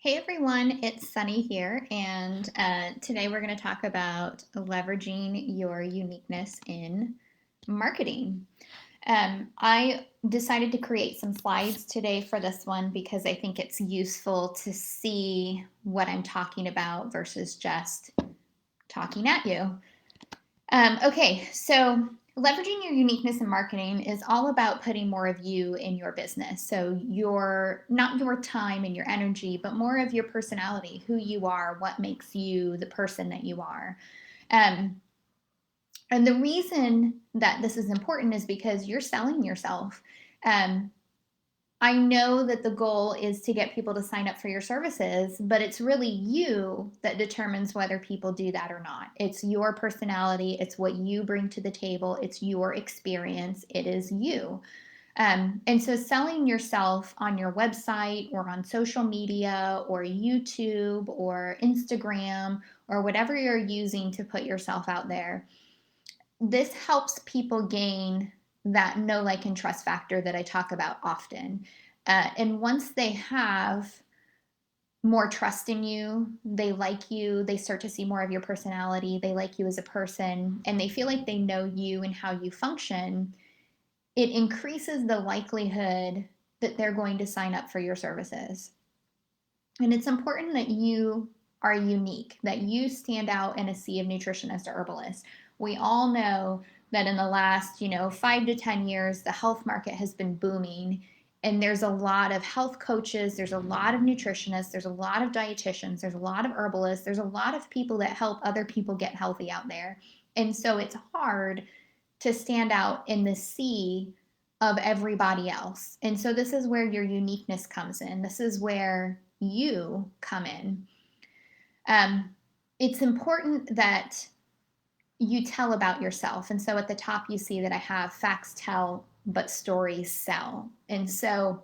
Hey everyone, it's Sunny here, and today we're going to talk about leveraging your uniqueness in marketing. I decided to create some slides today for this one because I think it's useful to see what I'm talking about versus just talking at you. Okay, so leveraging your uniqueness in marketing is all about putting more of you in your business. So your not your time and your energy, but more of your personality, who you are, what makes you the person that you are. Um, and the reason that this is important is because you're selling yourself. Um, I know that the goal is to get people to sign up for your services, but it's really you that determines whether people do that or not. It's your personality, it's what you bring to the table, it's your experience, it is you. And so selling yourself on your website or on social media or YouTube or Instagram or whatever you're using to put yourself out there, this helps people gain that know, like, and trust factor that I talk about often. And once they have more trust in you, they like you, they start to see more of your personality, they like you as a person, and they feel like they know you and how you function, it increases the likelihood that they're going to sign up for your services. And it's important that you are unique, that you stand out in a sea of nutritionists or herbalists. We all know that in the last, 5 to 10 years, the health market has been booming. And there's a lot of health coaches, there's a lot of nutritionists, there's a lot of dietitians, there's a lot of herbalists, there's a lot of people that help other people get healthy out there. And so it's hard to stand out in the sea of everybody else. And so this is where your uniqueness comes in. This is where you come in. Um, it's important that you tell about yourself. And so at the top, you see that I have facts tell, but stories sell. And so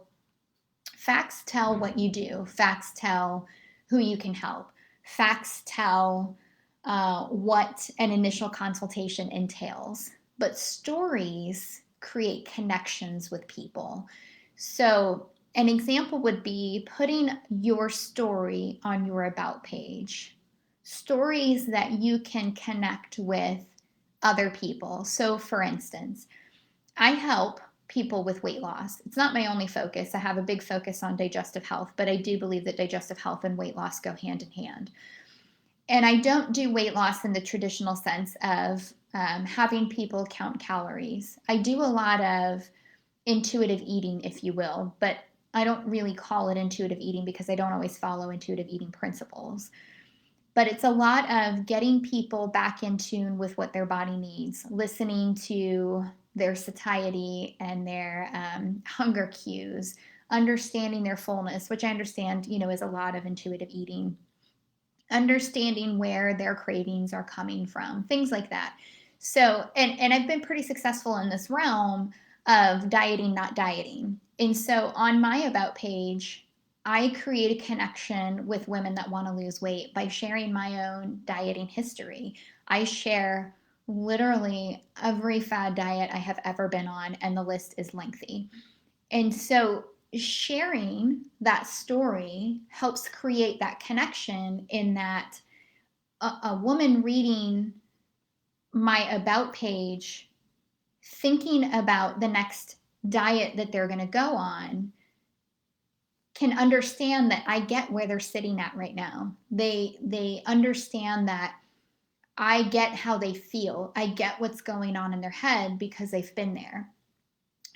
facts tell what you do, facts tell who you can help, facts tell what an initial consultation entails, but stories create connections with people. So, an example would be putting your story on your about page, stories that you can connect with other people. So, for instance, I help people with weight loss. It's not my only focus. I have a big focus on digestive health, but I do believe that digestive health and weight loss go hand in hand. And I don't do weight loss in the traditional sense of having people count calories. I do a lot of intuitive eating, if you will, but I don't really call it intuitive eating because I don't always follow intuitive eating principles. But it's a lot of getting people back in tune with what their body needs, listening to their satiety and their hunger cues, understanding their fullness, which I understand, is a lot of intuitive eating, understanding where their cravings are coming from, things like that. So, and I've been pretty successful in this realm of dieting, not dieting. And so on my about page, I create a connection with women that want to lose weight by sharing my own dieting history. I share literally every fad diet I have ever been on, and the list is lengthy. And so sharing that story helps create that connection, in that a woman reading my about page, thinking about the next diet that they're going to go on, can understand that I get where they're sitting at right now. They understand that I get how they feel. I get what's going on in their head because they've been there.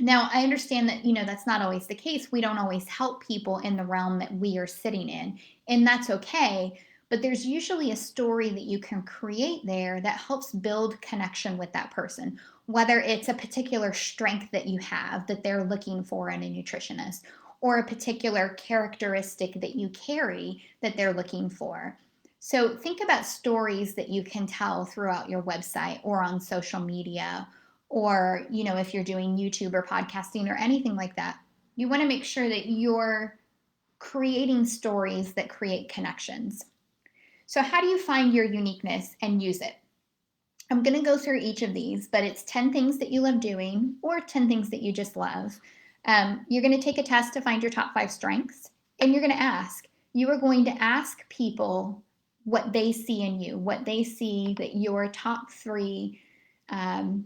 Now, I understand that, that's not always the case. We don't always help people in the realm that we are sitting in, and that's okay. But there's usually a story that you can create there that helps build connection with that person, whether it's a particular strength that you have that they're looking for in a nutritionist, or a particular characteristic that you carry that they're looking for. So think about stories that you can tell throughout your website or on social media, or if you're doing YouTube or podcasting or anything like that. You want to make sure that you're creating stories that create connections. So how do you find your uniqueness and use it? I'm going to go through each of these, but it's 10 things that you love doing or 10 things that you just love. You're going to take a test to find your top 5 strengths, and you're going to ask, You are going to ask people what they see in you, what they see that your top three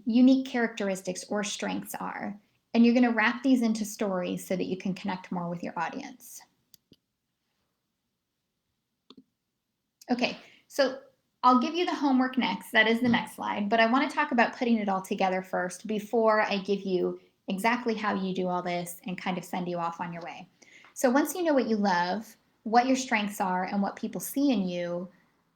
unique characteristics or strengths are. And you're going to wrap these into stories so that you can connect more with your audience. Okay, so I'll give you the homework next. That is the next slide. But I want to talk about putting it all together first before I give you exactly how you do all this and kind of send you off on your way. So once you know what you love, what your strengths are, and what people see in you,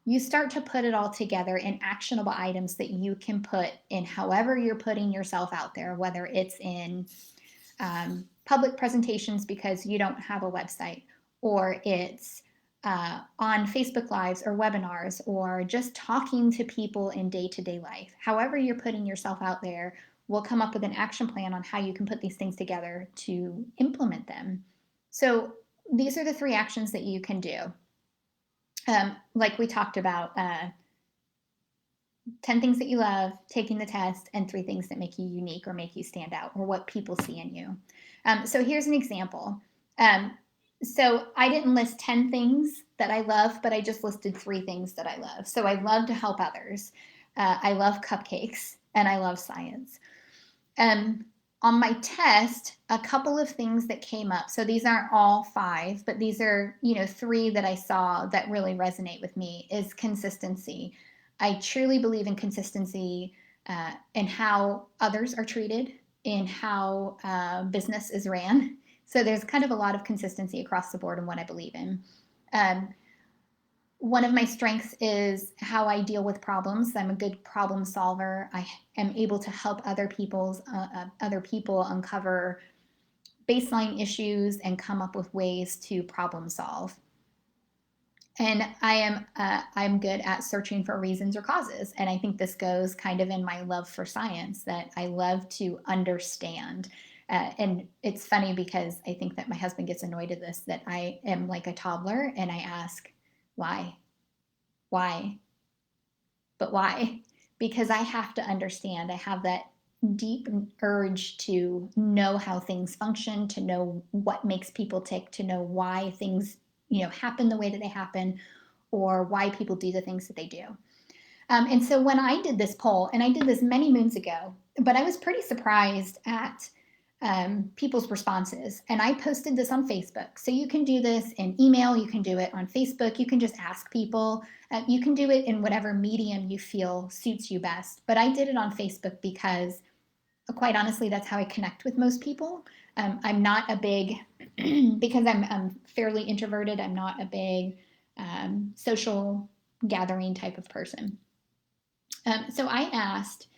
you start to put it all together in actionable items that you can put in however you're putting yourself out there, whether it's in public presentations because you don't have a website, or it's on Facebook Lives or webinars, or just talking to people in day-to-day life. However you're putting yourself out there, we'll come up with an action plan on how you can put these things together to implement them. So these are the 3 actions that you can do. Like we talked about, 10 things that you love, taking the test, and 3 things that make you unique or make you stand out, or what people see in you. So here's an example. So I didn't list 10 things that I love, but I just listed 3 things that I love. So I love to help others. I love cupcakes, and I love science. On my test, a couple of things that came up. So these aren't all 5, but these are, 3 that I saw that really resonate with me is consistency. I truly believe in consistency in how others are treated, in how business is ran. So there's kind of a lot of consistency across the board in what I believe in. One of my strengths is how I deal with problems. I'm a good problem solver. I am able to help other people uncover baseline issues and come up with ways to problem solve. And I'm good at searching for reasons or causes. And I think this goes kind of in my love for science, that I love to understand. And it's funny because I think that my husband gets annoyed at this, that I am like a toddler and I ask, why? Why? But why? Because I have to understand. I have that deep urge to know how things function, to know what makes people tick, to know why things, happen the way that they happen, or why people do the things that they do. And so when I did this poll, and I did this many moons ago, but I was pretty surprised at people's responses. And I posted this on Facebook. So you can do this in email, you can do it on Facebook, you can just ask people, you can do it in whatever medium you feel suits you best. But I did it on Facebook because, quite honestly, that's how I connect with most people. I'm not a big, because I'm fairly introverted, I'm not a big social gathering type of person. So I asked,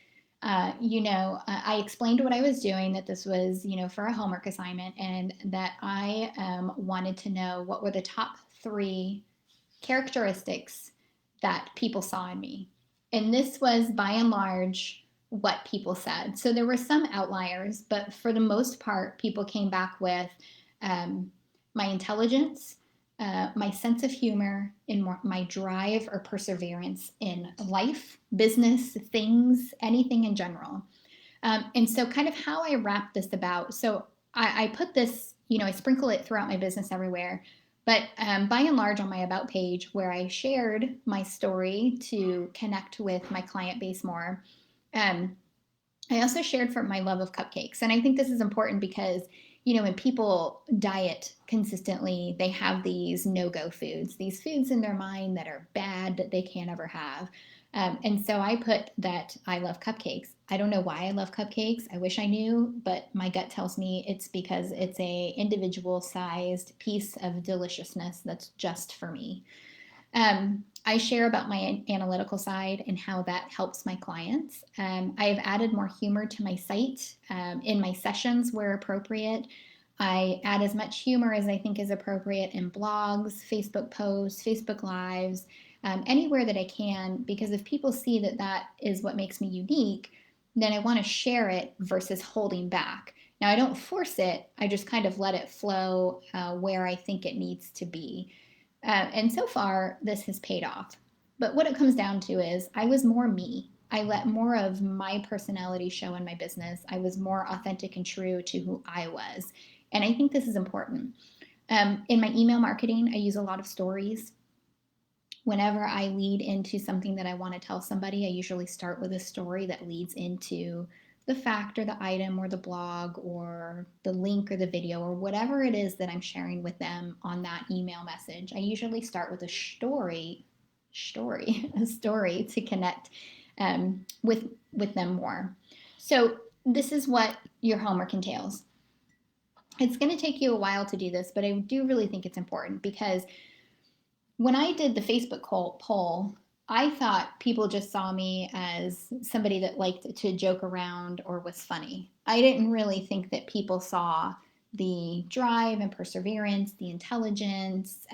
I explained what I was doing, that this was, for a homework assignment, and that I wanted to know what were the top 3 characteristics that people saw in me. And this was by and large what people said. So there were some outliers, but for the most part, people came back with my intelligence, my sense of humor, and my drive or perseverance in life, business, things, anything in general. And so kind of how I wrap this about, so I put this, I sprinkle it throughout my business everywhere, but by and large on my About page, where I shared my story to connect with my client base more, I also shared for my love of cupcakes. And I think this is important because, when people diet consistently, they have these no-go foods, these foods in their mind that are bad, that they can't ever have. And so I put that I love cupcakes. I don't know why I love cupcakes. I wish I knew, but my gut tells me it's because it's a individual sized piece of deliciousness that's just for me. I share about my analytical side and how that helps my clients. I've added more humor to my site in my sessions where appropriate. I add as much humor as I think is appropriate in blogs, Facebook posts, Facebook Lives, anywhere that I can, because if people see that that is what makes me unique, then I want to share it versus holding back. Now, I don't force it, I just kind of let it flow where I think it needs to be. And so far, this has paid off. But what it comes down to is I was more me. I let more of my personality show in my business. I was more authentic and true to who I was. And I think this is important. In my email marketing, I use a lot of stories. Whenever I lead into something that I want to tell somebody, I usually start with a story that leads into the fact or the item or the blog or the link or the video or whatever it is that I'm sharing with them on that email message. I usually start with a a story to connect with them more. So this is what your homework entails. It's going to take you a while to do this, but I do really think it's important because when I did the Facebook poll, I thought people just saw me as somebody that liked to joke around or was funny. I didn't really think that people saw the drive and perseverance, the intelligence,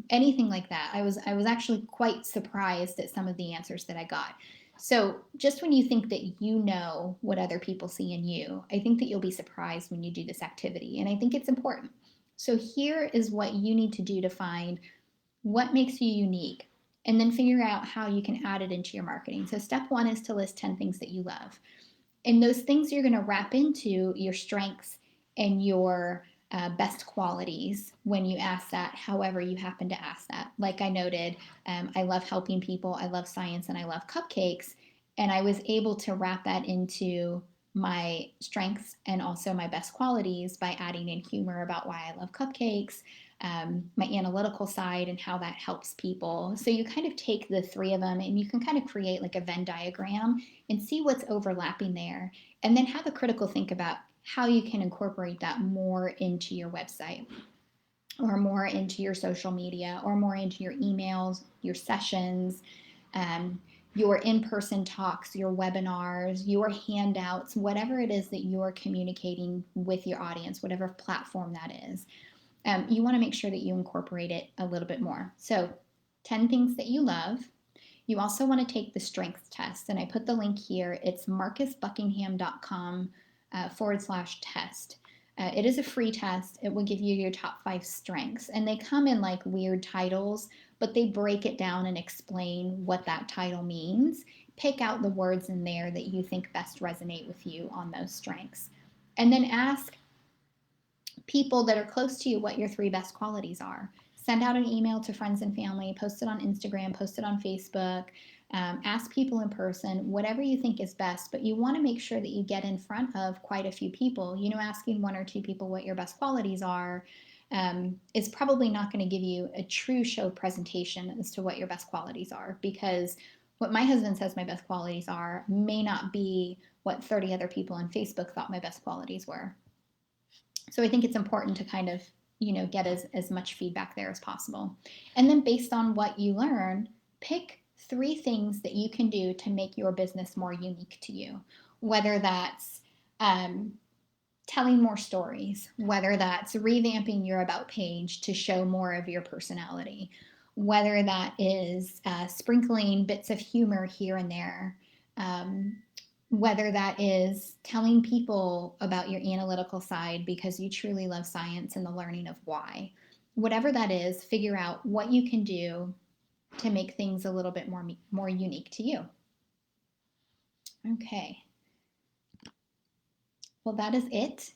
anything like that. I was actually quite surprised at some of the answers that I got. So just when you think that you know what other people see in you, I think that you'll be surprised when you do this activity. And I think it's important. So here is what you need to do to find what makes you unique, and then figure out how you can add it into your marketing. So step one is to list 10 things that you love. And those things you're going to wrap into your strengths and your best qualities when you ask that, however you happen to ask that. Like I noted, I love helping people, I love science, and I love cupcakes. And I was able to wrap that into my strengths and also my best qualities by adding in humor about why I love cupcakes, my analytical side, and how that helps people. So you kind of take the three of them and you can kind of create like a Venn diagram and see what's overlapping there. And then have a critical think about how you can incorporate that more into your website or more into your social media or more into your emails, your sessions, um, your in-person talks, your webinars, your handouts, whatever it is that you're communicating with your audience, whatever platform that is. You want to make sure that you incorporate it a little bit more. So 10 things that you love. You also want to take the strengths test, and I put the link here. It's marcusbuckingham.com /test. It is a free test. It will give you your top 5 strengths, and they come in like weird titles, but they break it down and explain what that title means. Pick out the words in there that you think best resonate with you on those strengths. And then ask people that are close to you what your 3 best qualities are. Send out an email to friends and family, post it on Instagram, post it on Facebook, ask people in person, whatever you think is best. But you want to make sure that you get in front of quite a few people. You know, asking 1 or 2 people what your best qualities are is probably not going to give you a true show presentation as to what your best qualities are, because what my husband says my best qualities are may not be what 30 other people on Facebook thought my best qualities were. So I think it's important to kind of, get as much feedback there as possible. And then based on what you learn, pick 3 things that you can do to make your business more unique to you. Whether that's telling more stories, whether that's revamping your about page to show more of your personality, whether that is sprinkling bits of humor here and there, whether that is telling people about your analytical side because you truly love science and the learning of why. Whatever that is, figure out what you can do to make things a little bit more unique to you. Okay. Well, that is it.